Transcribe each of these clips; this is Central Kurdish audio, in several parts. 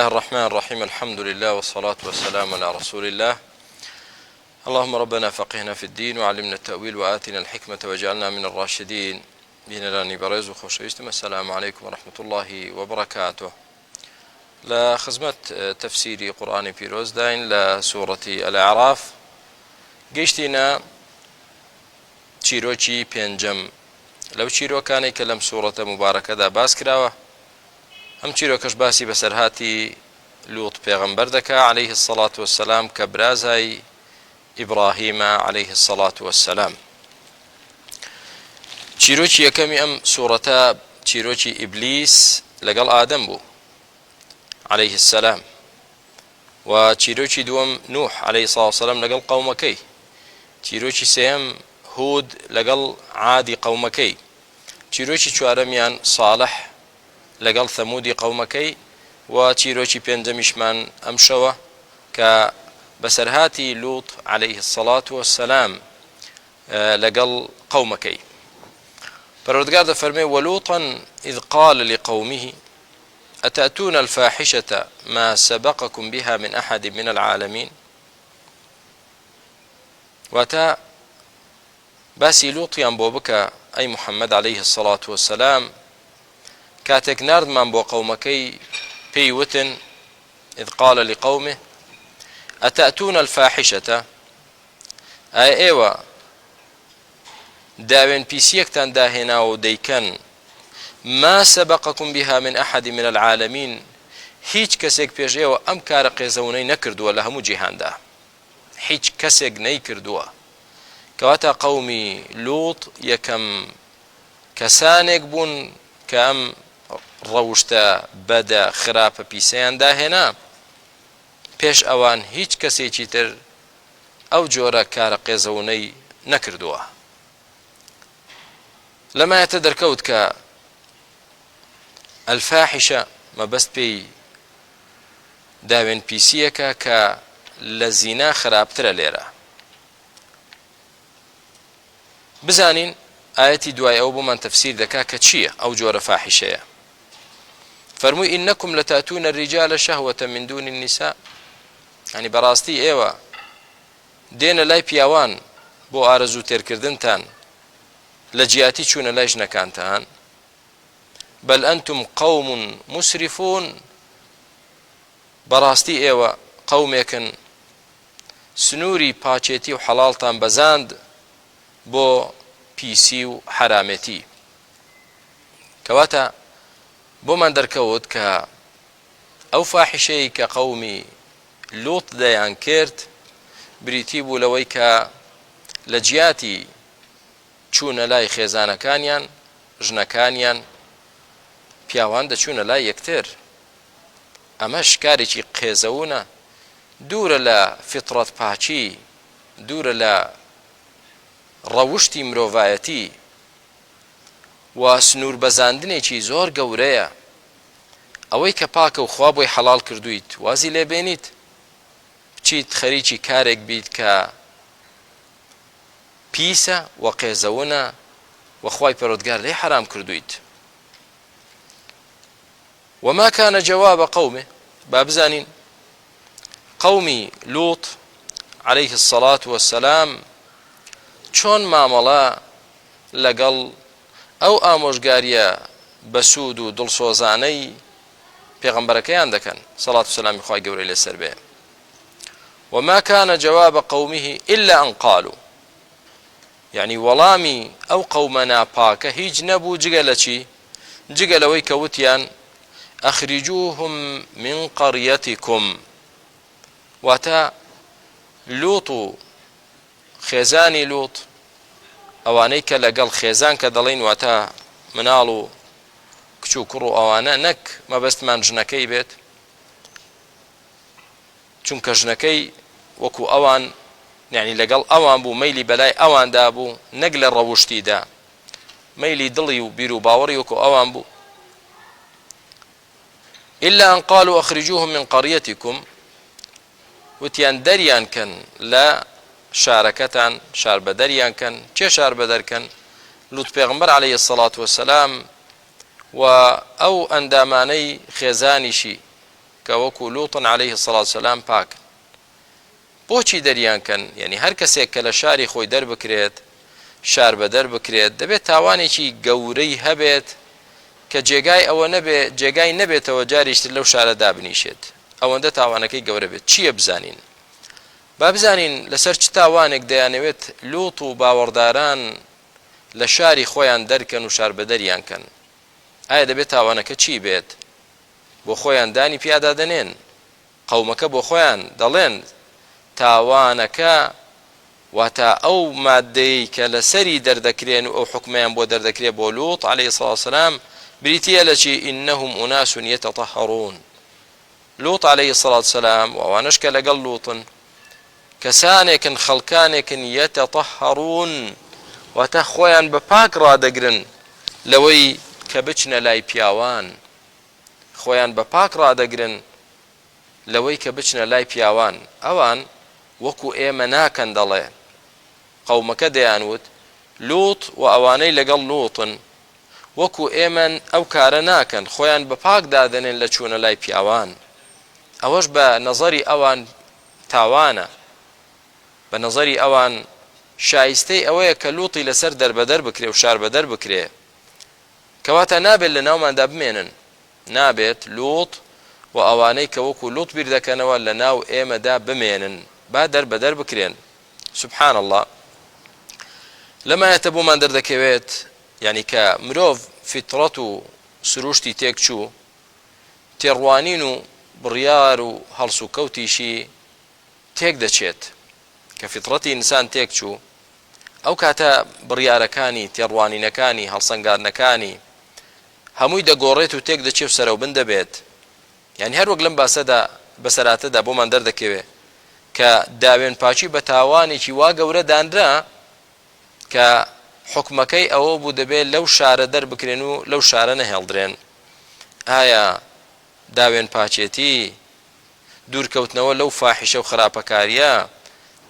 الله الرحمن الرحيم الحمد لله والصلاة والسلام على رسول الله اللهم ربنا فقهنا في الدين وعلمنا التأويل وآتنا الحكمة وجعلنا من الراشدين بيننا بريز وخوشيستم. السلام عليكم ورحمة الله وبركاته. لا خزمت تفسيري قرآن بيروز داين لسورة الأعراف قيشتنا چیرۆکی پێنجەم لەو چیرۆکانەی کە لەم سوورەتە مبارەکەدا باس کراوە. ئەم چیرۆکەش باسی بەسەرهاتی لوط پێغەمبەر دەکا عليه الصلاة والسلام کە برازای ئیبراهیمە عليه الصلاة والسلام. چیرۆکی یەکەمی ئەم سوورەتە چیرۆکی ئیبلیس لەگەڵ ئادەم بوو عليه السلام، و چیرۆکی دووەم نوح عليه الصلاة والسلام لەگەڵ قەومەکەی، چیرۆکی سێەم هود لەگەڵ عادی قەومەکەی، چیرۆکی چوارەمیان صالح لەگەڵ ثەمودی قەومەکەی، و چیرۆکی پێنجەمیشمان ئەم شەوە کە بەسەرهاتی لوط عليه الصلاة والسلام لەگەڵ قەومەکەی. پەروەردگار دەفەرمێ وەلوطا إذ قال لقومه أتأتون الفاحشة ما سبقكم بها من أحد من العالمين. واتا باسی لوطیان بۆ بکە ئەی محەممەد عليه الصلاة والسلام کاتێک ناردمان بۆ قەومەکەی پێی وتن إذ قال لقومه أتأتون الفاحشة، ئایا ئێوە داوێن پیسیەکتان داهێناوە و دەیکەن ما سبقكم بها من أحد من العالمين، هیچ کەسێک پێش ئێوە ئەم کارە قێزەونەی نەکردووە لە هەموو جیهاندا، هیچ کەسێک نەیکردووە. کەواتە قەومی لوط یەکەم کەسانێک بوون کە ئەم ڕەوشتە بەدە خراپە پیسەیان داهێنا، پێش ئەوان هیچ کەسێکی تر ئەو جۆرە کارە قێزەونەی نەکردووە. لەمایەتە دەرکەوت کە ئەلفاحیشە مەبەست پێی داوێن پیسیەکە کە لە زینا خراپترە. لێرە بزانین ئاەتی دوای ئەو بۆمان تەفسیر دەکا کە چییە ئەو جۆرە فاحیشەیە. فەرمووی ئینەکم لەتاتونە الرجال شەهوەتە من دون النساء، ینی بەڕاستی ئێوە دێنە لای پیاوان بۆ ئارەزوو تێرکردنتان لە جیاتی چوونە لای ژنەکانتان. بەل ئەنتم قەوم مسرفون، بەڕاستی ئێوە قەومێکن سنووری پاچێتی و حەڵاڵتان بەزاند بۆ پیسی و حرامەتی. کەواتە بۆمان دەرکەوت کە ئەو فاحیشەی کە قەومی لوط دەیان کرد بریتی بوو لەوەی کە لە جیاتی چوونە لای خێزانەکانیان ژنەکانیان پیاوان دەچوونە لای یەکتر. ئەمەش کارێکی قێزەونە، دوورە لە فیتڕەت پاچی، دوورە لە ڕەوشتی مرۆڤایەتی، و سنوور بەزاندنێکی زۆر گەورەیە. ئەوەی کە پاکە و خوا بۆی حەڵال کردویت وازی لێبێنیت بچیت خەریکی کارێک بیت کە پیسە و قێزەونە و خوای پەروەردگار لێی حرام کردویت. وما كان جواب قومه، با بزانین قومی لوط عليه الصلاة والسلام چۆن مامەڵە لەگەڵ ئەو ئامۆژگاریە بەسوود و دڵسۆزانەی پێغەمبەرەکەیان دەکەن سەڵات و سەلامی خوای گەورەی لەسەر بێ. وما كان جواب قومه إلا أن قالوا، يعني وەڵامی ئەو قەومە ناپاکە هیچ نەبوو جگە لە چی؟ جگە لەوەی کە وتیان ئەخریجوهم من قەریەتیکم، واتە لوط و خێزانی لوط ئەوانەی کە لەگەڵ خێزان کە دەڵێن واتە مناڵ و کچ و کوڕ و ئەوانە، نەک مەبەستمان ژنەکەی بێت، چونکە ژنەکەی وەکو ئەوان یعنی لەگەڵ ئەوان بوو، مەیلی بەلای ئەواندا بوو، نەک لە ڕەوشتیدا، مەیلی دڵی و بیر و باوەڕی وەکو ئەوان بوو. إلا أن قالوا أخرجوهم من قريتكم، وتیان دەریان کەن لە شارەکەتان، شار بە دەریان کەن. چێ شار بە دەرکەن؟ لوط پێغەمبەر عليه الصلاة والسلام و ئەو ئەندامانەی خێزانیشی کە وەکو لووتن عليه الصلاة والسلام پاکن. بۆچی دەریانکەن؟ یعنی هەر کەسێک کە لە شاری خۆی دەربکرێت، شار بە دەربکرێت، دەبێت تاوانێکی گەورەی هەبێت کە جێگای ئەوە نەبێت، جێگای نەبێتەوە جاریشتر لەو شارە دابنیشێت. ئەوەندە تاوانەکەی گەورە بێت. چییە بزانین؟ با بزانین لەسەر چ تاوانێک دەیانەوێت لووت و باوەڕداران لە شاری خۆیان دەرکەن و شار بە دەریانکەن. ئایا دەبێت تاوانەکە چی بێت؟ بۆ خۆیان دانی پیادا دەنێن، قەومەکە بۆ خۆیان دەڵێن تاوانەکە واتە ئەو مادەی کە لەسەری دەردەکرێن و ئەو حکمیان بۆ دەردەکرێت بۆ لووت عليه الصلاة والسلام بریتیە لە چی؟ ئینەهم ئوناس یەتەطەهەڕون. لووت عليه الصلاة والسلام و ئەوانش کە لەگەڵ لووتن کەسانێکن، خەڵکانێکن یەتەطەهەڕون واتە خۆیان بە پاک ڕادەگرن لەوەی کە بچنە لای پیاوان، خۆیان بە پاک ڕادەگرن لەوەی کە بچنە لای پیاوان. ئەوان وەکو ئێمە ناکەن، دەڵێ قەومەکە دەیانوت لووت و ئەوانەی لەگەڵ لووتن وەکو ئێمە ئەو کارە ناکەن، خۆیان بە پاک دادەنێن لە چوونە لای پیاوان. ئەوەش بە نەزەری ئەوان تاوانە، بە نەزەری ئەوان شایستەی ئەوەیە کە لووتی لەسەر دەربەدەر بکرێ و شار بەدەر بکرێ، کەواتە نابێت لە ناوماندا بمێنن، نابێت لووت و ئەوانەی کە وەکو لووت بیر دەکەنەوە لە ناو ئێمەدا بمێنن، با دەربەدەر بکرێن. سبحان الله. لەمایەتە بۆمان دەردەکەوێت یعنی کە مرۆڤ فیتڕەت و سروشتی تێک چوو، تێڕوانین و بڕیار و هەڵس و کەوتیشی تێک دەچێت. کە فیتڕەتی ئینسان تێک چوو، ئەو کاتە بڕیارەکانی، تێڕوانینەکانی، هەڵسەنگاردنەکانی هەمووی دەگۆڕێت و تێک دەچێت و سەرەوبن دەبێت. یعنی هەر وەک لەم باسەدا بەسەراتەدا بۆمان دەردەکەوێت کە داوێن پاچی بە تاوانێکی وا گەورە دانرا کە حکمەکەی ئەوە بوو دەبێت لەو شارە دەربکرێن و لەو شارە نەهێڵدرێن. ئایا داوێن پاچێتی، دوورکەوتنەوە لەو فاحیشە و خراپەکاریە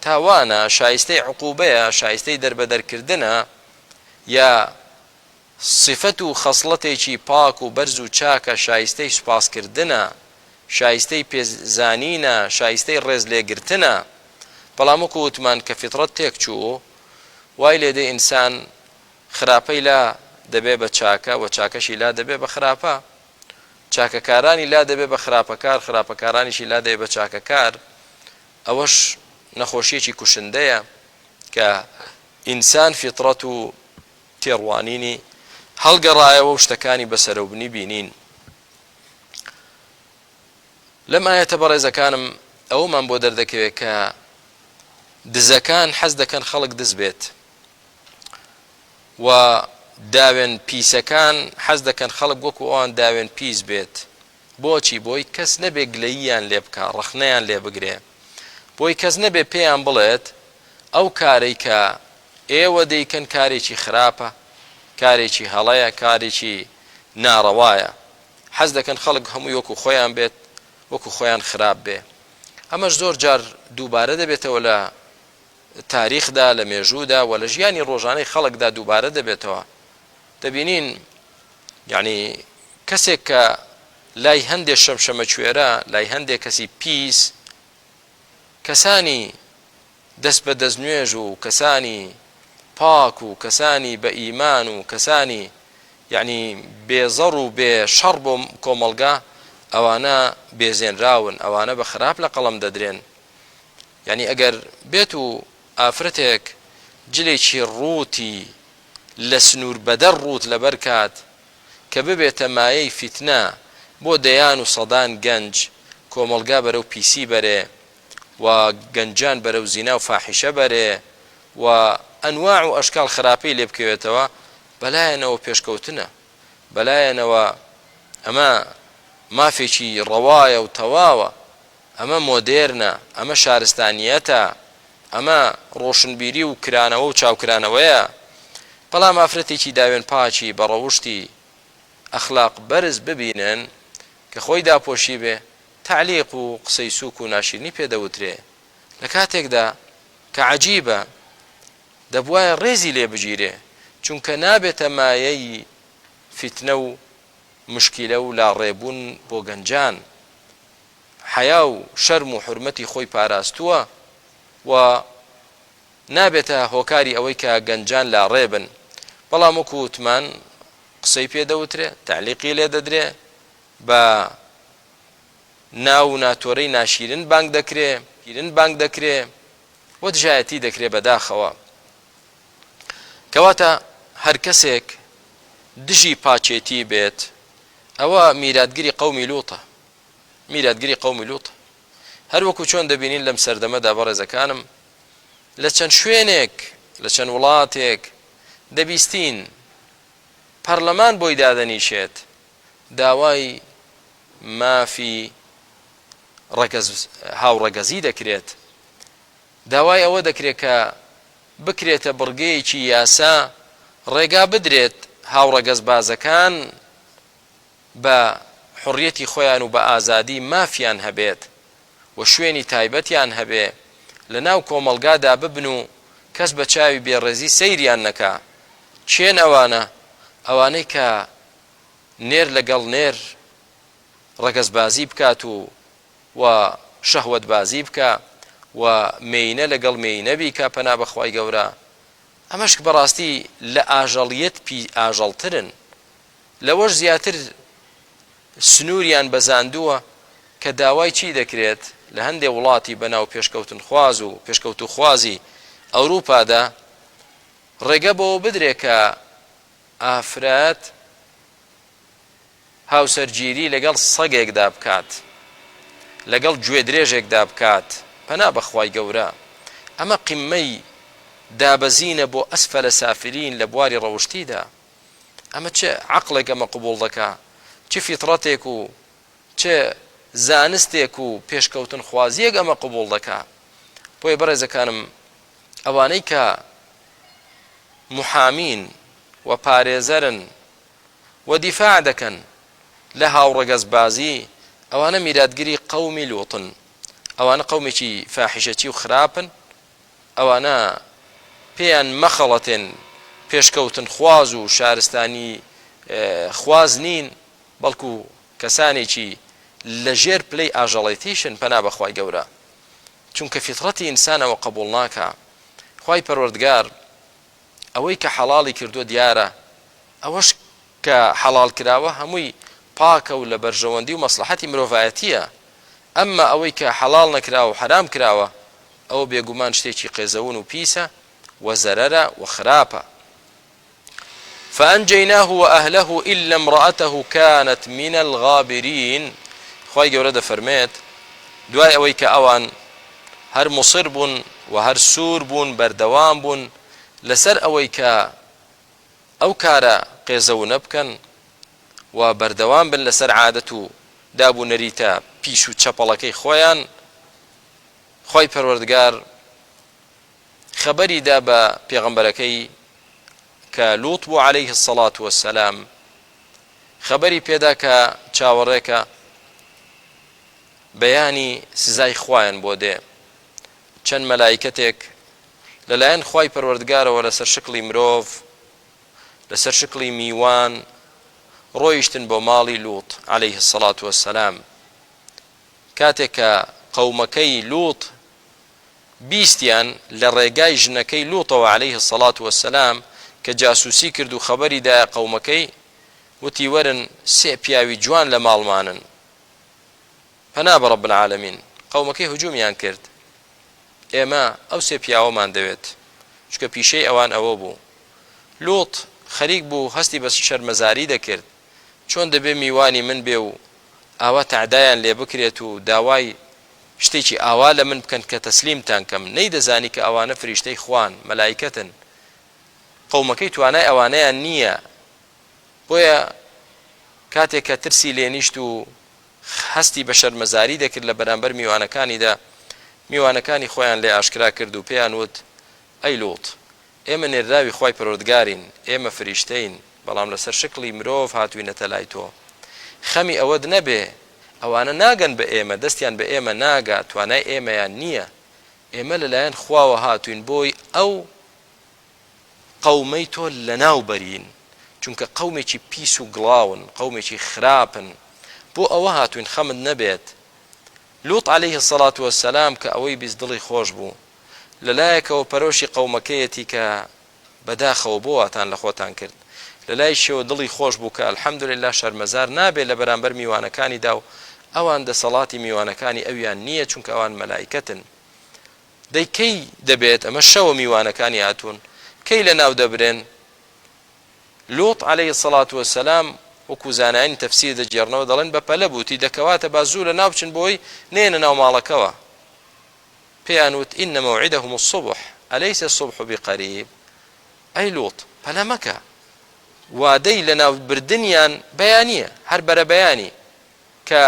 تاوانە، شایستەی عقوبەیە، شایستەی دەربەدەرکردنە، یا صفەت و خەسڵەتێکی پاک و بەرز و چاکە، شایستەی سوپاسکردنە، شایستەی پێزانینە، شایستەی ڕێز لێگرتنە؟ بەڵام وەکو وتمان کە فیتڕەت تێک چوو، وای لێدەی ئینسان خراپەی لا دەبێ بە چاکە و چاکەشی لا دەبێ بە خراپە، چاکەکارانی لا دەبێ بە خراپەکار، خراپەکارانیشی لا دەبێ بە چاکەکار. ئەوەش نەخۆشیەکی کوشندەیە کە ئینسان فیتڕەت و تێڕوانینی هەڵگەڕایەوە و شتەکانی بەسەرەوبنی بینین. لەم ئاەتە بەڕێزەکانم ئەومان بۆ دەردەکەوێت کە دزەکان حەز دەکەن خەڵک دز بێت و داوێن پیسەکان حەز دەکەن خەڵک وەکو ئەوان داوێن پیس بێت. بۆچی؟ بۆی کەس نەبێ گلەییان لێ بکە، ڕەخنەیان لێ بگرێ، بۆی کەس نەبێ پێیان بڵێت ئەو کارەی کە ئێوە دەیکەن کارێکی خراپە، کارێکی هەڵەیە، کارێکی ناڕەوایە. حەز دەکەن خەڵک هەمووی وەکو خۆیان بێت، وەکو خۆیان خراپ بێ. ئەمەش زۆر جار دووبارە دەبێتەوە لە تاریخدا، لە مێژوودا و لە ژیانی ڕۆژانەی خەڵکدا دووبارە دەبێتەوە. دەبینین یعنی کەسێک کە لای هەندێک شەمشەمە کوێرە، لای هەندێک کەسی پیس، کەسانی دەست بە دەستنوێژ و کەسانی پاک و کەسانی بە ئیمان و کەسانی یعنی بێزەڕ و بێ شەڕ بۆ کۆمەڵگا، ئەوانە بێزێنراون، ئەوانە بە خراپ لە قەڵم دەدرێن. یعنی ئەگەر بێت و ئافرەتێک جلێکی ڕووتی لە سنوور بەدەر ڕووت لەبەر کات کە ببێتە مایەی فیتنە بۆ دەیان و سەدان گەنج، کۆمەڵگا بەرەو پیسی بەرێ و گەنجان بەرەو زینا و فاحیشە بەرێ و ئەنواع و ئەشکال خراپەی لێ بکەوێتەوە، بەلایەنەوە پێشکەوتنە، بەلایەنەوە ئەمە مافێکی ڕەوایە و تەواوە، ئەمە مۆدێرنە، ئەمە شارستانیەتە، ئەمە ڕۆشنبیری و کرانەوە و چاوکرانەوەیە. بەڵام ئافرەتێکی داوێن پاچی بە ڕەوشتی ئەخلاق بەرز ببینن کە خۆی داپۆشی بێ، تعلیق و قسەی سووک و ناشرینی پێدەوترێ، لە کاتێکدا کە عەجیبە دەبوایە ڕێزی لێ بگیرێ، چونکە نابێتە مایەی فیتنە و مشکیلە و لاڕێبوون بۆ گەنجان. حیا و شەرم و حورمەتی خۆی پاراستووە و نابێتە هۆکاری ئەوەی کە گەنجان لا ڕێبن. بەڵام وەکو وتمان قسەی پێدەوترێ، تعلیقی لێ دەدرێ، بە ناو و ناتۆرەی ناشیرن بانگ دەکرێ و دژایەتی دەکرێ بەداخەوە. کەواتە هەر کەسێک دژی پاچێتی بێت ئەوە میراتگیری قەومی لووتە. هەر وەکو چۆن دەبینین لەم سەردەمەدا بەڕێزەکانم لە چەند شوێنێک لە چەند وڵاتێک دەبیستین پەرلەمان بۆی دادەنیشێت داوای مافی هاوڕەگەزی دەکرێت، داوای ئەوە دەکرێت کە بکرێتە بڕگەیەکی یاسا ڕێگا بدرێت هاوڕەگەز بازەکان بە حڕیەتی خۆیان و بە ئازادی مافیان هەبێت و شوێنی تایبەتیان هەبێ لە ناو کۆمەڵگادا ببن و کەس بە چاوی بێڕێزی سەیریان نەکا. چێن ئەوانەی کە نێر لەگەڵ نێر ڕەگەزبازی بکات و شەهوەت بازی بکە و مێینە لەگەڵ مێینە بیکە پەنا بەخوای گەورە. ئەمەش بەڕاستی لە ئاژەڵیەت ئاژەڵترن، لەوەش زیاتر سنووریان بەزاندووە کە داوای چی دەکرێت لە هەندێک وڵاتی بەناو پێشکەوتن خواز و پێشکەوت و خوازی ئەوروپادا ڕێگە بەوە بدرێت کە ئافرەت هاوسەرگیری لەگەڵ سەگێکدا بکات، لەگەڵ گوێ درێژێکدا بکات، پەنا بەخوای گەورە. ئەمە قیممەی دابەزینە بۆ ئەسفەلە سافلین لە بواری ڕەوشتیدا. ئەمە چه عەقڵێک ئەمە قبوڵ دەکا، چه فیتڕەتێک و چه زانستێک و پێشکەوتن خوازیەک ئەمە قبوڵ دەکا. بۆیە بەڕێزەکانم ئەوانەی کە محامین و پارێزەرن و دیفاع دەکەن لە هاوڕەگەزبازی ئەوانە میراتگیری قەومی لووتن، ئەوانە قەومێکی فاحیشەتی و خراپن، ئەوانە پێیان مەخەڵەتێن پێشکەوتن خواز و شارستانی خواز نین، بەڵکو کەسانێکی لەژێر پلەی ئاژەڵێتیشن پەنا بەخوای گەورە، چونکە فیتڕەتی ئینسانەوە قبوڵ ناکا. خوای پەروەردگار ئەوەی کە حەڵاڵی کردو دیارە، ئەوەش کە حەڵاڵ کراوە هەمووی پاکە و لە بەرژەوەندی و مەسلحەتی مرۆڤایەتیە. ئەمما ئەوەی کە حەڵاڵ نەکراوە و حەرام کراوە ئەوە بێگومان شتێکی قێزەون و پیسە و زەرەرە و خراپە. فأنجيناه وأهله إلا امرأته كانت من الغابرين. خوای گەورە دەفەرمێت دوای ئەوەی کە ئەوان هەر مصر بوون و هەر سوور بوون، بەردەوام بوون لەسەر ئەوەی کە ئەو کارە قێزەونە بکەن و بەردەوام بن لەسەر عادەت و دابوونەریتە پیش و چەپەڵەکەی خۆیان، خوای پەروەردگار خەبەری دا بە پێغەمبەرەکەی کە لوط بوو عليه الصلاة والسلام، خەبەری پێدا کە چاوەڕێکە بەیانی سزای خوایان بۆ دێ. چەند مەلایکەتێک لەلایەن خوای پەروەردگارەوە لەسەر شکلی مرۆڤ، لەسەر شکلی میوان ڕۆیشتن بۆ ماڵی لوط عليه الصلاة والسلام. کاتێک کە قەومەکەی لوط بیستیان لە ڕێگای ژنەکەی لوطەوە عليه الصلاة والسلام کە جاسوسی کرد و خەبەری دایە قەومەکەی، وتی وەرن سێ پیاوی جوان لە ماڵمانن. پەنا بە رەب العالەمین، قەومەکەی هجوومیان کرد، ئێمە ئەو سێ پیاوەمان دەوێت، چکە پیشەی ئەوان ئەوە بوو. لوط خەریک بوو هەستی بە شەرمەزاری دەکرد، چۆن دەبێ میوانی من بێ و ئاوا تەعدایان لێ بکرێت و داوای شتێکی ئاوا لە من بکەن کە تەسلیمتان کەم، نەیدەزانی کە ئەوانە فریشتەی خوان مەلایکەتن، قەومەکەی توانای ئەوانەیان نییە. بۆیە کاتێک کە ترسی لێنیشت و هەستی بە شەرمەزاری دەکرد لە بەرامبەر میوانەکانیدا، میوانەکانی خۆیان لێ ئاشکرا کرد و پێیان وت ئەی لوط، ئێمە نێرداوی خوای پەروەردگارین، ئێمە فریشتەین، بەڵام لەسەر شکلی مرۆڤ هاتووینەتە لای تۆ. خەمی ئەوەت نەبێ ئەوانە ناگەن بە ئێمە، دەستیان بە ئێمە ناگا، توانای ئێمەیان نییە، ئێمە لەلایەن خواوە هاتوین بۆی ئەو قەومەی تۆ لەناو بەرین، چونکە قەومێکی پیس و گڵاون، قەومێکی خراپن، بۆ ئەوە هاتوین خەمت نەبێت لوط عليه الصلاة والسلام کە ئەوەی بیست دڵی خۆش بوو لەلایەکەوە پەرۆشی قەومەکەیەتی کە بەداخەوە بۆ واتان لە خۆتان کرد لە لای شێوە دڵی خۆش بوو کە الحەمدولله شەرمەزار نابێت لە بەرامبەر میوانەکانیدا و ئەوان دەسەڵاتی میوانەکانی ئەویان نییە چونکە ئەوان مەلایکەتن دەی کەی دەبێت ئەمە شەوە میوانەکانی هاتوون کەی لە ناو دەبرێن لوط عليه الصلاة والسلام وەکو زانایانی تەفسیر دەجێڕنەوە دەڵێن بە پەلە بووتی دەکەواتە با زوو لە ناو بچن بۆی نێنە ناو ماڵەکەوە پێیان وت إن موعدهم الصبح أليس الصبح بقريب ئەی لوط پەلە مەکە وادەی لە ناو بردنیان بەیانیە هەر بەرە بەیانی کە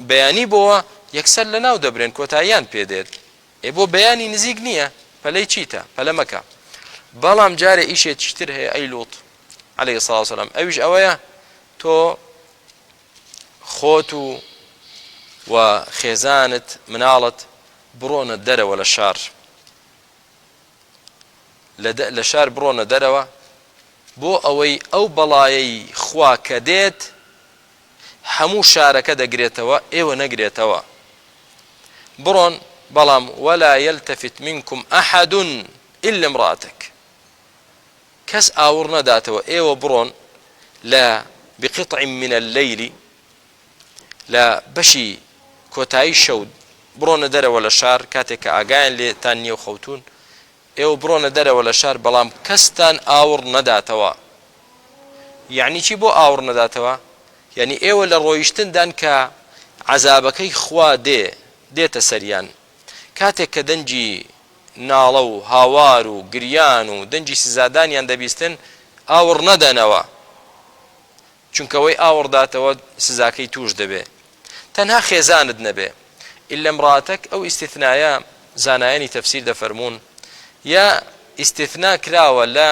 بەیانی بۆوە یەکسەر لە ناو دەبرێن کۆتاییان پێدێت بۆ بەیانی نزیک نییە پەلەی چیتە پەلە مەکە بەڵام جارێ ئیشێکیتر هەیە ئەی لوط عليه الصلاة والسلام ئەویش ئەوەیە تۆ خۆت و خێزانت مناڵت بڕۆنە دەرەوە لە شار لە شار بڕۆنە دەرەوە بۆ ئەوەی ئەو بەڵایەی خوا کە دێت هەموو شارەکە دەگرێتەوە ئێوە نەگرێتەوە بڕۆن بەڵام ولا يلتفت منكم أحد إلا امرأتك کەس ئاور نەداتەوە ئێوە بڕۆن لە بقطع من الليل لە بەشی کۆتایی شەو بڕۆنە دەرەوە لە شار کاتێک کە ئاگایان لێتان نییە و خەوتون ئێوە بڕۆنە دەرەوە لە شار بەڵام کەستان ئاور نەداتەوە یعنی چی بۆ ئاور نەداتەوە یعنی ئێوە لە ڕۆیشتندان کە عەزابەکەی خوا دێتە سەریان کاتێک کە دەنجی ناڵە و هاوار و گریان و دەنجی سزادانیان دەبیستن ئاور نەدەنەوە چونکەوەی ئاورداتەوە سزاکەی توش دەبێ تەنها خێزانت نەبێ إلا امرأتك ئەو ئیستیثنایە زانایانی تەفسیر دەفەرمون یا ئیستیثنا کراوە لە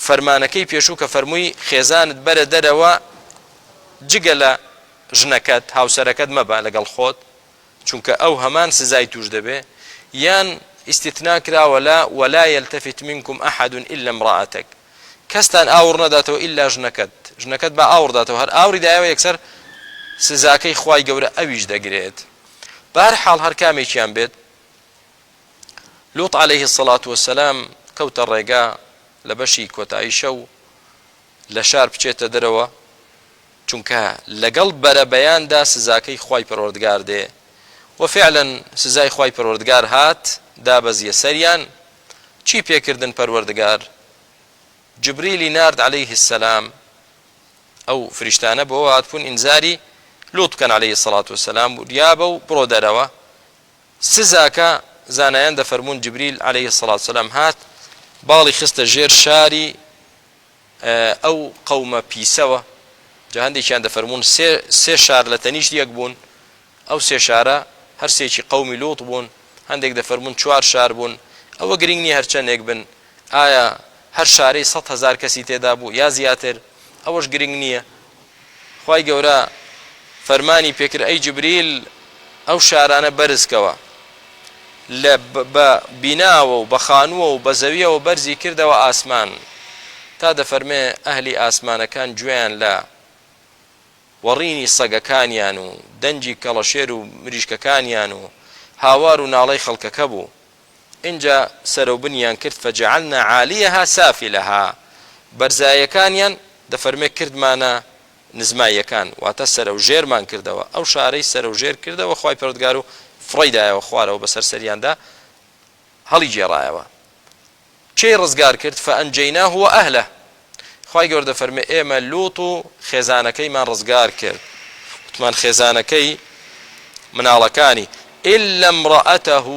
فەرمانەکەی پێشوو کە فەرمووی خێزانت بەرە دەرەوە جگە لە ژنەکەت هاوسەرەکەت مەبە لەگەڵ خۆت چونکە ئەو هەمان سزای توش دەبێ یان ئیستیثنا کراوە لە ولا يلتفت منكم أحد إلا امرأتك کەستان ئاور نەداتەوە ئیلا ژنەکەت بە ئاورداتەوە هەر ئاوری دایەوە یەکسەر سزاکەی خوای گەورە ئەویش دەگرێت بەهەرحاڵ هەر کامێکیان بێت لوط عليه الصلاة والسلام کەوتە ڕێگا لە بەشی کۆتایی شەو لە شار بچێتە دەرەوە چونکە لەگەڵ بەرەبەیاندا سزاکەی خوای پەروەردگار دێ وفعلا سزای خوای پەروەردگار هات دابەزیە سەریان چی پێکردن پەروەردگار جبریلی نارد عليه السلام ئەو فریشتانە بۆ هاتبوون ئینزاری لوط بکەن عليه الصلاة والسلام وریا بە و بڕۆ دەرەوە سزاکە زانایان دەفەرمون جبریل عليه الصلاة والسلام هات باڵی خستە ژێر شاری ئەو قەومە پیسەوە جا هەندێکیان دەفەرمون سێ شار لە تەنیشت یەک بوون ئەو سێ شارە هەر سێکی قەومی لوط بوون هەندێک دەفەرمون 4 شار بوون ئەوە گرنگ نییە هەرچەندێک بن ئایا هەر شارەی 100,000 کەسی تێدا بوو یا زیاتر ئەوەش گرنگ نییە خوای گەورە فەرمانی پێکرد ئەی جبریل ئەو شارانە بەرزکەوە لە بە بیناوە و بە خانووە و بە زەویەوە بەرزی کردەوە ئاسمان تا دەفەرمێ ئەهلی ئاسمانەکان گوێیان لە وەڕینی سەگەکانیان و دەنجی کەڵەشێر و مریشکەکانیان و هاوار و ناڵەی خەڵکەکە بوو اینجا سەرەوبنیان کرد فەجعلنا عالیەها سافلەها بەرزایەکانیان دەفەرمێ کردمانە نزمایەکان واتە سەرەوژێرمان کردەوە ئەو شارەی سەرەوژێر کردەوە خوای پەروەردگار و فڕیدایەوە خوارەوە بەسەر سەریاندا هەڵی جێڕایەوە چێ ڕزگار کرد فەئەنجەیناه وەئەهلە خوای گەورە دەفەرمێ ئێمە لوط و خێزانەکەیمان ڕزگار کرد وتمان خێزانەکەی مناڵەکانی إلا امرأته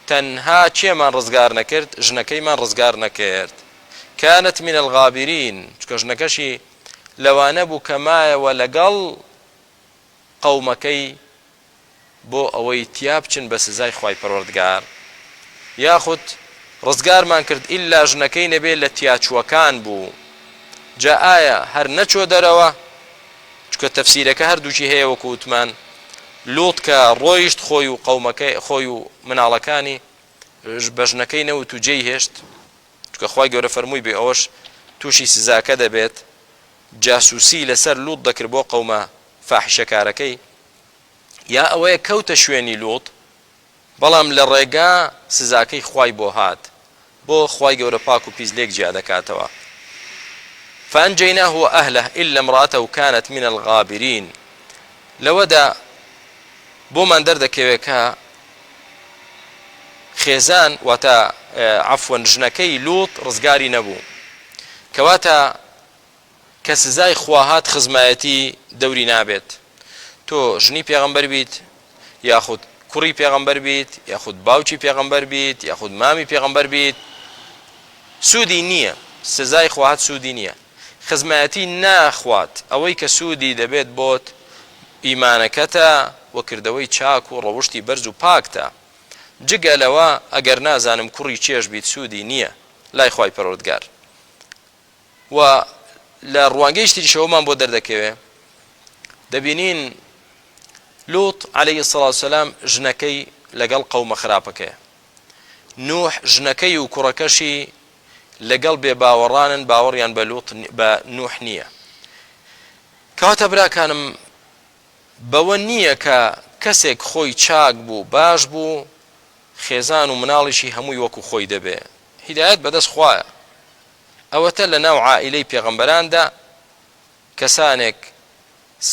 تەنها چێمان ڕزگار نەکرد ژنەکەیمان ڕزگار نەکرد كانت من الغابرين چکە ژنەکەشی لەوانە بوو کە مایەوە لەگەڵ قەومەکەی بۆ ئەوەی تیا بچن بە سزای خوای پەروەردگار یاخود ڕزگارمان کرد ئیلا ژنەکەی نەبێ لە تیاچووەکان بوو جا ئایا هەر نەچۆ دەرەوە چکە تەفسیرەکە هەردووچی هەیە وەکو وتمان لوط کە ڕۆیشت خۆی و قەومەکەی خۆی و مناڵەکانی بە ژنەکەی نەوت و جێی هێشت چکە خوای گەورە فەرمووی بێ ئەوەش تووشی سزاکە دەبێت جاسووسی لەسەر لوط دەکرد بۆ قەومە فاحشەکارەکەی یا ئەوەیە کەوتە شوێنی لوط بەڵام لە ڕێگا سزاکەی خوای بۆ هات بۆ خوای گەورە پاک و پیسلێک جیا دەکاتەوە فأنجيناه وأهله إلا امرأته كانت من الغابرين لەوەدا بۆمان دەردەکەوێت کە خێزان واتە عەفوەن ژنەکەی لوط ڕزگاری نەبوو کەواتە کە سزای خوا هات خزمایەتی دەوری نابێت تۆ ژنی پێغەمبەر بیت یاخود کوڕی پێغەمبەر بیت یاخود باوکی پێغەمبەر بیت یاخود مامی پێغەمبەر بیت سوودی نییە سزای خوا هات سوودی نییە خزمایەتی ناخوات ئەوەی کە سوودی دەبێت بۆت ئیمانەکەتە وە کردەوەی چاک و ڕەوشتی بەرز و پاکتە جگە لەوە ئەگەر نازانم کوڕی چێژ بیت سوودی نییە لای خوای پەروەردگار و لە ڕوانگەی شتیشەوەمان بۆ دەردەکەوێ دەبینین لوط عليه الصلاة والسلام ژنەکەی لەگەڵ قەومە خراپەکەیە نوح ژنەکەی و کوڕەکەشی لەگەڵ بێباوەڕانن باوەڕیان بە نوح نییە کەواتە براکانم بەوە نییە کە کەسێک خۆی چاک بوو باش بوو خێزان و مناڵیشی هەمووی وەکو خۆی دەبێ هیدایەت بەدەست خوایە ئەوەتە لە ناو عائیلەی پێغەمبەراندا کەسانێک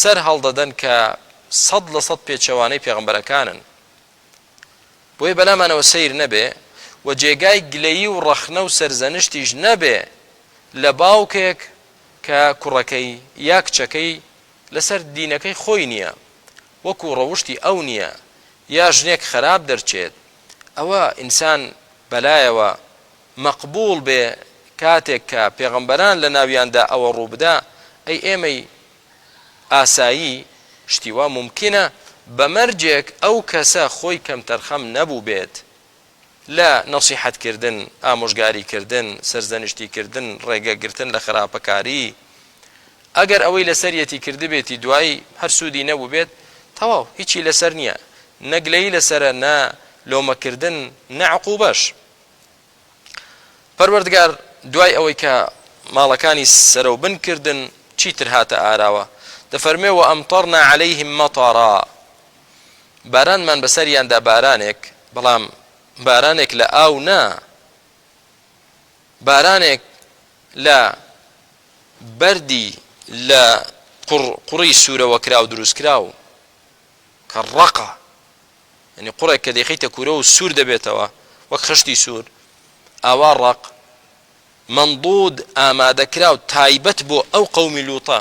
سەر هەڵدەدەن کە 100% پێچەوانەی پێغەمبەرەکانن بۆیە بەلامانەوە سەیر نەبێ و جێگای گلەیی و ڕەخنە و سەرزەنشتیش نەبێ لە باوکێک کە کوڕەکەی یا کچەکەی لەسەر دینەکەی خۆی نییە وەکو ڕەوشتی ئەو نییە یا ژنێک خراپ دەرچێت ئەوە ئینسان بەلایەوە مەقبوڵ بێ کاتێک کە پێغەمبەران لە ناویاندا ئەوە ڕووبدا ئەی ئێمەی ئاسایی شتیوا ممکنە بەمەرجێک ئەو کەسە خۆی کەم تەرخەم نەبوو بێت لە نەسیحەتکردن ئامۆژگاریکردن سەرزەنشتیکردن ڕێگەگرتن لە خراپەکاری ئەگەر ئەوەی لەسەر یەتی کردی بێتی دوایی هەر سوودی نەبوو بێت تەواو هیچی لەسەر نییە نەگلەی لەسرە نە لۆمەکردن نەعقوبەش پەروەردگار دوای ئەوەی کە ماڵەکانی سەرەو بنکردن چیتر هاتە ئاراوە دەفەرمێ و ئەمطەرنا عەلەیهم مەطەرا بارانمان بەسەریاندا بارانێک بەڵام بارانێک لە ئاو نا بارانێک لە بەردی لە قوڕی سوورەوە کرا و دروست کراو کە ڕەقە یعنی قوڕێک کە دەیخیتە کوورە و سوور دەبێتەوە وەک خشتی سوور ئاوا ڕەق مەندوود ئامادەکرا و تایبەت بۆ ئەو قەومی لووتە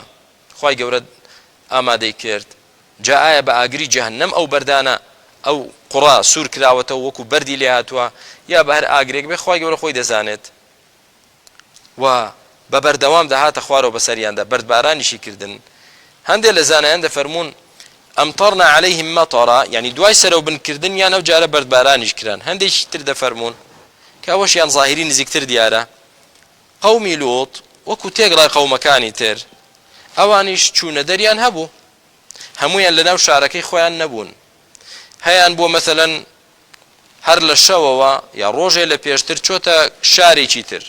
خوای گەورە ئامادەی کرد جا ئایا بە ئاگری جەهەنەم ئەو بەردانە ئەو قوڕا سوور کراوەتەوە وەکو بەردی لێ هاتووە یا بە هەر ئاگرێک بێ خوای گەورە خۆی دەزانێت و بە بەردەوام دەهاتە خوارەوە بەسەریاندا بەردبارانیشی کردن هەندێک لە زانایان دەفەرمون ئەمطەرنا عەلەیهم مەطەرا یعنی دوای سەرەو بنکردن یان ئەو جارە بەردبارانیش کران هەندێکی تر دەفەرمون کە ئەوەشیان ظاهری نزیکتر دیارە قەومی لوط وەکو تێگڕای قەومەکانی تر ئەوانیش چوونە دەریان هەبوو هەمویان لەناو شارەکەی خۆیان نەبوون هەیان بۆ مەثەلەن هەر لە شەوەوە یا ڕۆژێ لە پێشتر چۆتە شارێکی تر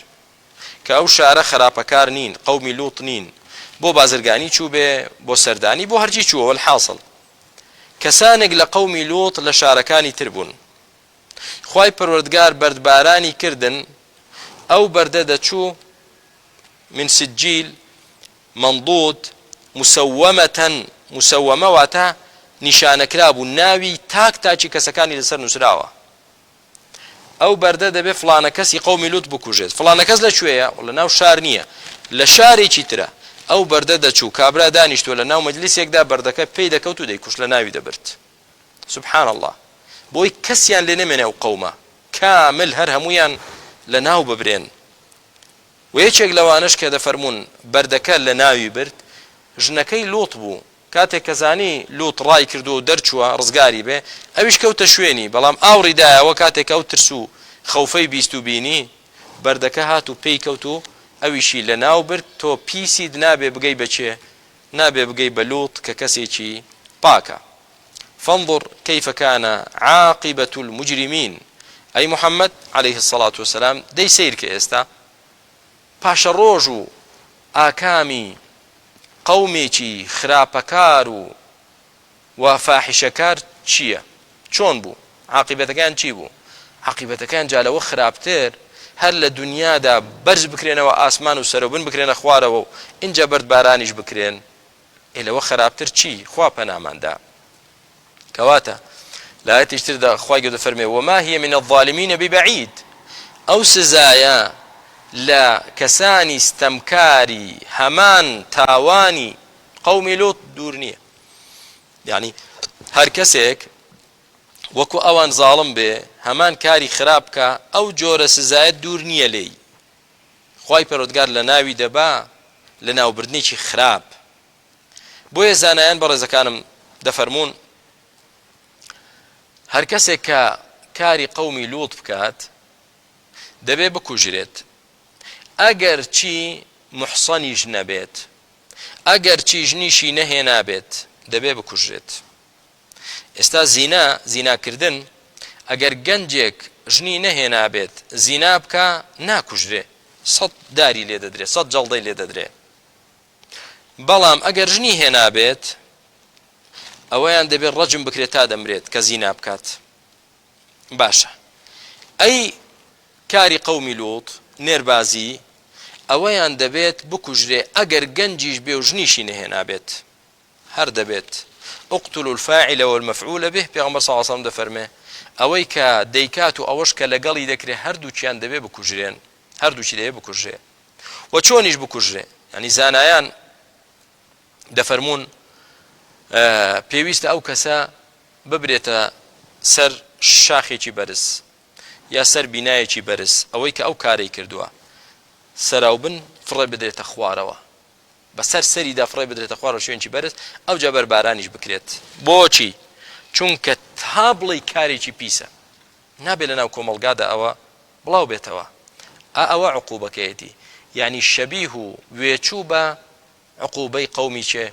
کە ئەو شارە خراپەکار نین قەومی لوط نین بۆ بازرگانی چوو بێ بۆ سەردانی بۆ هەرچی چووە والحاصل کەسانێک لە قەومی لوط لە شارەکانی تر بوون خوای پەروەردگار بەردبارانی کردن ئەو بەردە دەچوو من سجیل منضود مسەوەمەتەن مسەوەمە واتە نیشانەکرا بوو ناوی تاک تاچی کەسەکانی لەسەر نووسراوە ئەو بەردە دەبێ فلانە کەسی قەومی لوط بکوژێت فلانە کەس لەکوێیە لە ناو شار نییە لە شارێکی ترە ئەو بەردە دەچوو کابرا دانیشتووە لە ناو مەجلیسێکدا بەردەکە پێی دەکەوت و دەیکوش لە ناوی دەبرد سبحان الله بۆی کەسیان لێ نەمێنێ ئەو قەومە کامل هەر هەمویان لە ناو ببرێن و یەکێک لەوانش کە دەفەرمون بەردەکە لە ناوی برد ژنەکەی لوط بوو کاتێک کە زانی لوط ڕای کردو و دەرچووە ڕزگاری بێ ئەویش کەوتە شوێنی بەڵام ئاوڕیدایەوە کاتێک ئەو ترس و خەوفەی بیست و بینی بەردەکە هات و پێی کەوت و ئەویشی لە ناو برد تۆ پیسید نابێ بگەی بەچێ نابێ بگەی بە لوط کە کەسێکی پاکە فانظر كيف كان عاقبة المجرمين أي محمد عليه الصلاة والسلام دي سير كإستا پاشە ڕۆژ و ئاکامی قەومێکی خراپەکار و و فاحیشەکار چییە چۆن بوو عاقبەتەکان چی بوو عاقبەتەکان جا لەوە خراپتر هەر لە دنیادا بەرز بکرێنەوە ئاسمان و سەرەوبن بکرێنە خوارەوە و اینجا بەردبارانیش بکرێن لەوە خراپتر چی خوا پەناماندا کەواتە لە ئاەتێکی تردا خوای گەورە دەفەرمێ وما هي من الظالمين ببعيد ئەو سزایە لە کەسانی ستەمکاری هەمان تاوانی قەومی لۆط دوور نییە یعنی هەر کەسێک وەکو ئەوان زاڵم بێ هەمان کاری خراپ بکە ئەو جۆرە سزایەت دوور نییە لێی خوای پەروەردگار لە ناوی دەبا لە ناوبردنێکی خراپ بۆیە زانایان بەڕێزەکانم دەفەرمون هەر کەسێک کە کاری قەومی لوط بکات دەبێ بکوژرێت ئەگەر چی محسەنیش نەبێت ئەگەر چی ژنیشی نەهێنابێت دەبێ بکوژرێت ئێستا زیناکردن ئەگەر گەنجێک ژنی نەهێنابێت زینا بکە ناکوژرێ 100 داری لێ دەدرێ 100 جەڵدەی لێ دەدرێ بەڵام ئەگەر ژنی هێنابێت ئەوەیان دەبێت ڕەجم بکرێت تا دەمرێت کە زینا بکات باشە ئەی کاری قەومی لوط نێربازی ئەوەیان دەبێت بکوژرێ ئەگەر گەنجیش بێ و ژنیشی نەهێنابێت هەر دەبێت اقتلوا الفاعل والمفعول به پێغەمبەر صلی الله علیه و سلم دەفەرمێ ئەوەی کە دەیکات و ئەوەش کە لەگەڵی دەکرێت هەردووچیان دەبێ بکوژرێن هەردووچی دەبێ بکوژرێ و چۆنیش بکوژرێ ینی زانایان دەفەرمون پێویستە ئەو کەسە ببرێتە سەر شاخێکی بەرز یا سەر بینایەکی بەرز ئەوەی کە ئەو کارەی کردووە سەراوبن فڕێ بدرێتە خوارەوە بەسەر سەریدا فڕێ بدرێتە خوارەوە شوێنی بەرز ئەو جا بەربارانیش بکرێت بۆچی چونکە تا بڵێ کارێکی پیسە نابێت لە ناو کۆمەڵگادا ئەوە بڵاو بێتەوە ئەوە عقوبەکەیەتی یعنی شەبیه و وێچوو بە عقوبەی قەومی چێ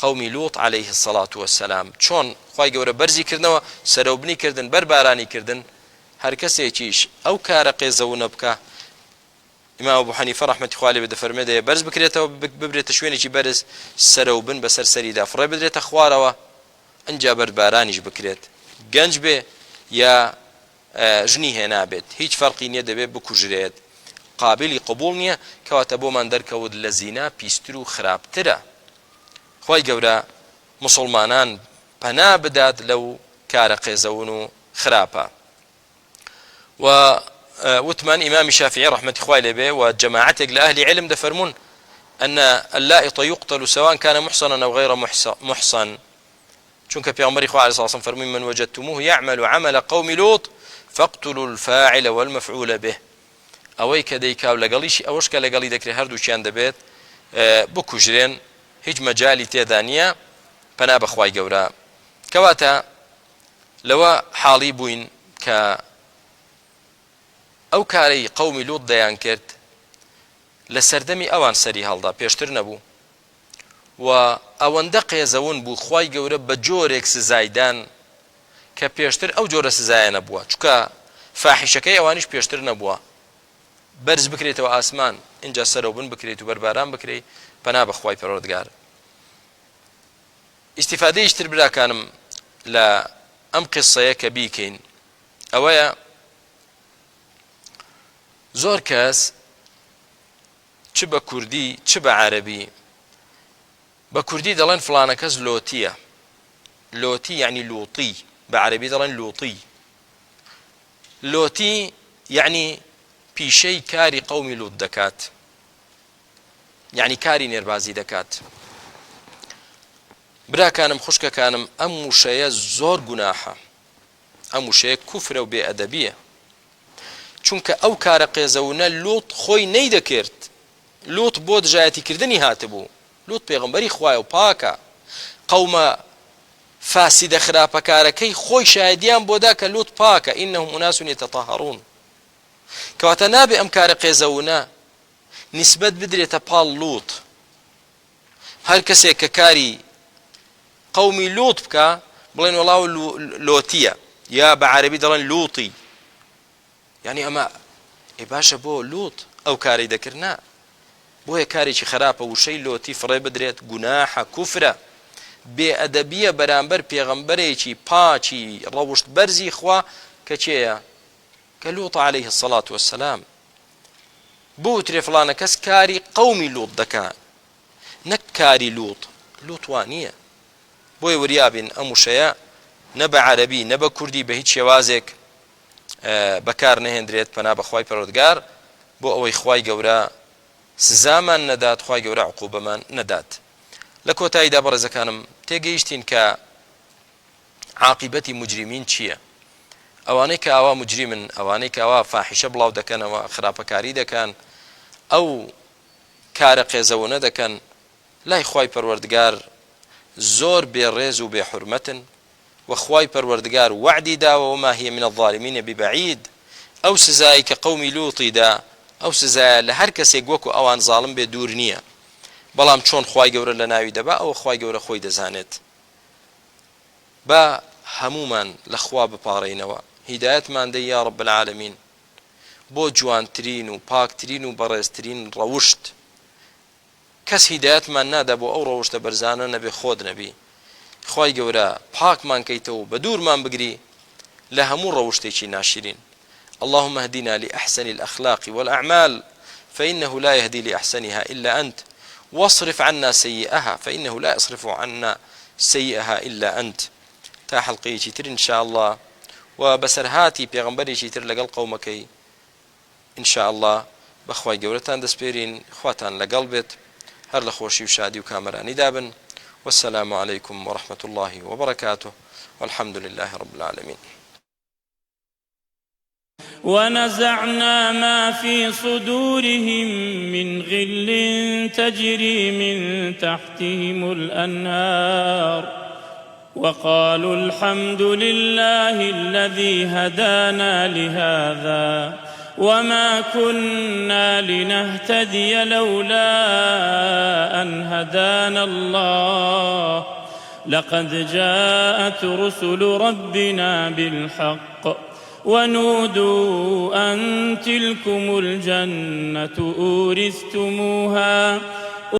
قەومی لوط عليه الصلاة والسلام چۆن خوای گەورە بەرزی کردنەوە سەرەوبنی کردن بەربارانی کردن هەر کەسێکیش ئەو کارە قێزەونە بکە ئیمام ئەبوو حەنیفە ڕەحمەتی خوا لێ بێ دەفەرمێ دەیە بەرز بکرێتەوە ببرێتە شوێنێکی بەرز سەرەوبن بەسەر سەریدا فڕێ بدرێتە خوارەوە ئەنجا بەربارانیش بکرێت گەنج بێ یا ژنی هێنابێت هیچ فەرقی نییە دەبێت بکوژرێت قابلی قبول نییە کەواتە بۆمان دەرکەوت لە زینا پیستر و خراپترە خوای گەورە مسلمانان پەنا بدات لەو کارە قێزەون و خراپە و وتمان إمام الشافعي رحمة الله عليه وجماعتك لأهل علم دفرمون أن اللائط يقتل سواء كان محصنا أو غير محصن چونك پیغمبر خدا عليه الصلاة والسلام فرمون من وجدتموه يعمل عمل قوم لوط فاقتلوا الفاعل والمفعول به أوي كديكا لقليش أوش كلقلي ذكر هردو شان دبيت بكوجرين هیچ مجالی تێدا نییە پەنا بەخوای گەورە کەواتە لەوە حاڵی بووین کە ئەو کارەی قەومی لوط دەیان کرد لە سەردەمی ئەوان سەری هەڵدا پێشتر نەبوو و ئەوەندە قێزەون بوو خوای گەورە بە جۆرێک سزایدان کە پێشتر ئەو جۆرە سزایە نەبووە چونکە فاحیشەکەی ئەوانیش پێشتر نەبووە بەرز بکرێتەوە ئاسمان اینجا سەرەوبن بکرێت و بەرباران بکرێت پەنا بەخوای پەروەردگار ئیستیفادەیەکی تر براکانم لە ئەم قسەیە کە بیکەین ئەوەیە زۆر کەس چ بە کوردی چ بە عەرەبی بە کوردی دەڵێن فڵانە کەس لۆتیە لۆتی یعنی لووطی بە عەرەبی دەڵێن لووطی لۆتی یعنی پیشەی کاری قەومی لوط دەکات یعنی کاری نێربازی دەکات براکانم خوشکەکانم ئەم وشەیە زۆر گوناحە ئەم وشەیە کوفرە و بێئەدەبیە چونکە ئەو کارە قێزەونە لوط خۆی نەیدەکرد لوط بۆ دژایەتیکردنی هاتبوو لوط پێغەمبەری خوایە و پاکە قەومە فاسیدە خراپەکارەکەی خۆی شایدیان بۆ دا کە لوط پاکە ئینەهم ئوناس یەتەطەهەڕون کەواتە نابێ ئەم کارە قێزەونە نسبەت بدرێتە پاڵ لوط هەر کەسێک کە کاری قەومی لوط بکە بڵێن وەڵاو لۆتیە یا بە عەرەبی دەڵێن لووطی یعنی ئەمە باشە بۆ لوط ئەو کاری دەکردنا بۆیە کارێکی خراپە وشەی لۆتی فڕێ بدرێت گوناحە کوفرە بێئەدەبیە بەرامبەر پێغەمبەرێکی پاچی ڕەوشت بەرزی خوا کە چێیە؟ کە لوط عليه الصلاة والسلام. بۆ وترێ فڵانە کەس کاری قەومی لوط دەکات نەک کاری لوط وانییە. بۆی وریابن ئەم وشەیە نە بە عەرەبی نە بە کوردی بە هیچ شێوازێک بەکار نەهێنرێت پەنا بەخوای پەروەردگار بۆ ئەوەی خوای گەورە سزامان نەدات، خوای گەورە عقوبەمان نەدات. لە کۆتاییدا بەڕێزەکانم تێگەیشتین کە عاقبەتی مجرمین چییە؟ ئەوانەی کە ئاوا مجرمن، ئەوانەی کە ئاوا فاحیشە بڵاو دەکەنەوە، خراپەکاری دەکەن، ئەو کارە قێزەوە نەدەکەن، لای خوای پەروەردگار زۆر بێڕێز و بێحورمەتن و خوای پەروەردگار وعدی داوە وما هي من الظالمین ببعید. ئەو سزایی کە قەومی لوطی دا، ئەو سزایە لە هەر کەسێک وەکو ئەوان زاڵم بێ دوور نییە. بەڵام چۆن خوای گەورە لە ناوی دەبا ئەوە خوای گەورە خۆی دەزانێت. با هەمومان لە خوا بپاڕێنەوە، هیدایەتمان دەی یا رب العالمین بۆ جوانترین و پاکترین و بەڕێزترین ڕەوشت. کەس هیدایەتمان نادا بۆ ئەو ڕەوشتە بەرزانە نەبێ خۆت نەبی. خوای گەورە پاکمان کەیتەوە بە دوورمان بگری لە هەموو ڕەوشتێکی ناشرین. اللهم اهدنا لأحسن الأخلاق والأعمال فإنه لا يهدي لأحسنها إلا أنت واصرف عنا سيئها فإنه لا يصرف عنا سيئها إلا أنت. تا حلقەیەکی تر إن شاء الله و بەسەرهاتی پێغەمبەرێکی تر لەگەڵ قەومەکەی إن شاء الله بەخوای گەورەتان دەسپێرین، خواتان لەگەڵ بێت، هەر لە خۆشی و شادی و کامەرانی دابن. والسلام عليكم ورحمة الله وبركاته والحمد لله رب العالمين. ونزعنا ما في صدورهم من غل تجري من تحتهم الأنهار وقالوا الحمد لله الذي هدانا لهذا وما كنا لنهتدي لولا أن هدانا الله لقد جاءت رسل ربنا بالحق ونودوا أن تلكم الجنة أورثتموها